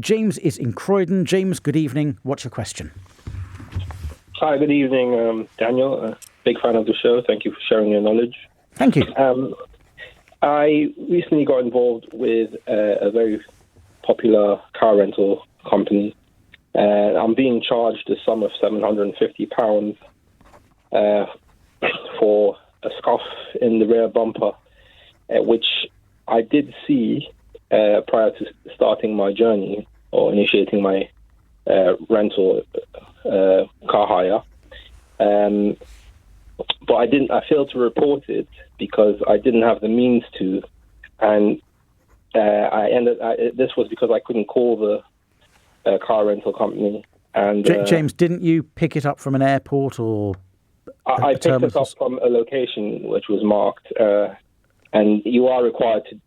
James is in Croydon. James, good evening. What's your question? Hi, good evening, Daniel. Big fan of the show. Thank you for sharing your knowledge. Thank you. I recently got involved with a very popular car rental company. I'm being charged a sum of £750 for a scuff in the rear bumper, which I did see prior to starting my journey or initiating my rental car hire. But I failed to report it because I didn't have the means to, and this was because I couldn't call the car rental company. And James, didn't you pick it up from an airport or? I picked it up from a location which was marked, and you are required to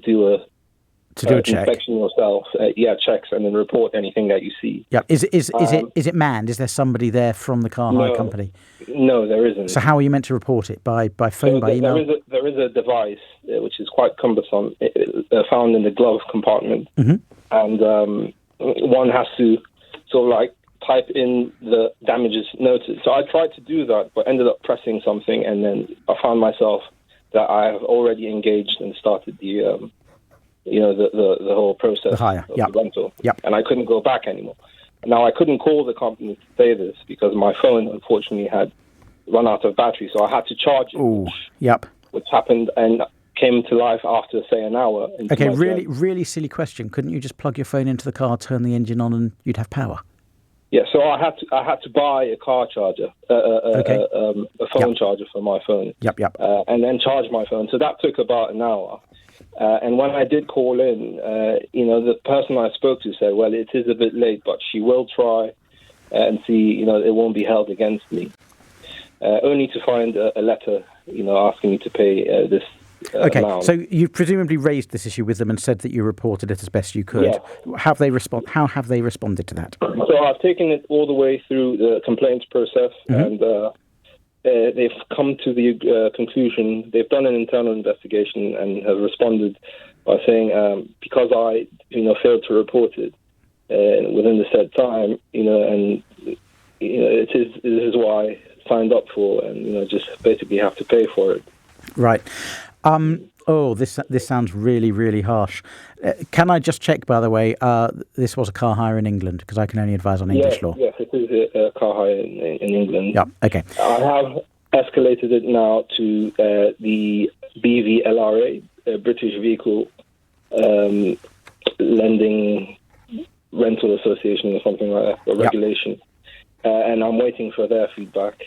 do a check. Inspection yourself, checks, and then report anything that you see. Yeah, is it manned? Is there somebody there from the car hire company? No, there isn't. So how are you meant to report it? By phone, by email? There is a device which is quite cumbersome, found in the glove compartment, and one has to sort of like type in the damages noted. So I tried to do that, but ended up pressing something, and then I found myself that I have already engaged and started the the whole process of the rental. Yep. And I couldn't go back anymore. Now, I couldn't call the company to say this because my phone, unfortunately, had run out of battery, so I had to charge it. Which happened and came to life after, say, an hour. Okay, really silly question. Couldn't you just plug your phone into the car, turn the engine on, and you'd have power? Yeah, so I had to buy a car charger, a phone charger for my phone. And then charge my phone. So that took about an hour. And when I did call in, the person I spoke to said, well, it is a bit late, but she will try and see, it won't be held against me. Only to find a letter, asking me to pay this amount. So you've presumably raised this issue with them and said that you reported it as best you could. Yeah. How have they responded to that? So I've taken it all the way through the complaints process, and they've come to the conclusion. They've done an internal investigation and have responded by saying because I failed to report it within the said time, this is what I signed up for, and just basically have to pay for it. Right. This sounds really, really harsh. Can I just check, by the way, this was a car hire in England, because I can only advise on English law. Yes, it is a car hire in England. Yeah, okay. I have escalated it now to the BVLRA, British Vehicle Lending Rental Association or something like that, or regulation. And I'm waiting for their feedback.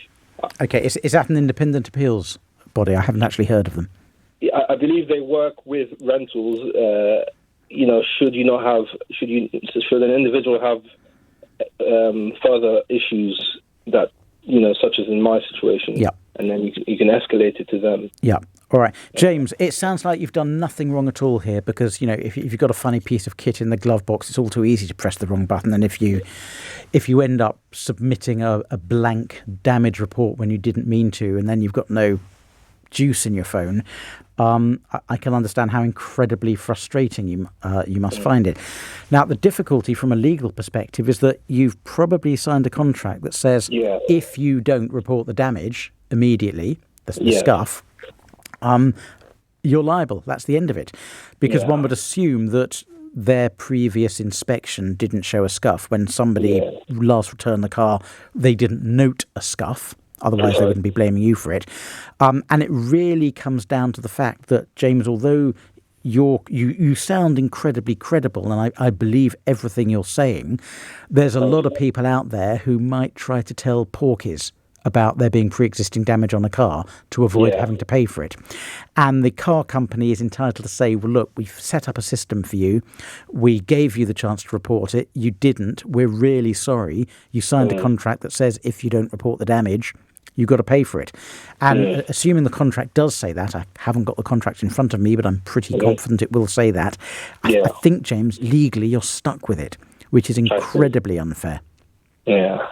Okay, is that an independent appeals body? I haven't actually heard of them. I believe they work with rentals. Should an individual have further issues that such as in my situation, and then you can escalate it to them. Yeah. All right, James. It sounds like you've done nothing wrong at all here, because if you've got a funny piece of kit in the glove box, it's all too easy to press the wrong button. And if you end up submitting a blank damage report when you didn't mean to, and then you've got no juice in your phone, I can understand how incredibly frustrating you must find it. Now, the difficulty from a legal perspective is that you've probably signed a contract that says if you don't report the damage immediately, the scuff, you're liable. That's the end of it. Because one would assume that their previous inspection didn't show a scuff. When somebody last returned the car, they didn't note a scuff. Otherwise, they wouldn't be blaming you for it. And it really comes down to the fact that, James, although you sound incredibly credible, and I believe everything you're saying, there's a lot of people out there who might try to tell porkies about there being pre-existing damage on a car to avoid having to pay for it. And the car company is entitled to say, well, look, we've set up a system for you. We gave you the chance to report it. You didn't. We're really sorry. You signed a contract that says if you don't report the damage, you've got to pay for it. And assuming the contract does say that, I haven't got the contract in front of me, but I'm pretty confident it will say that. I think, James, legally you're stuck with it, which is incredibly unfair. Yeah,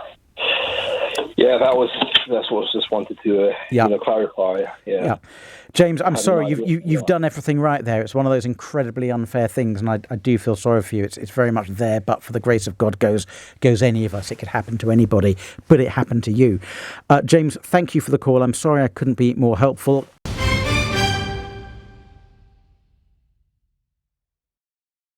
that's what I just wanted to clarify. Yeah. James, I'm sorry, you've done everything right there. It's one of those incredibly unfair things, and I do feel sorry for you. It's very much there, but for the grace of God goes any of us. It could happen to anybody, but it happened to you. James, thank you for the call. I'm sorry I couldn't be more helpful.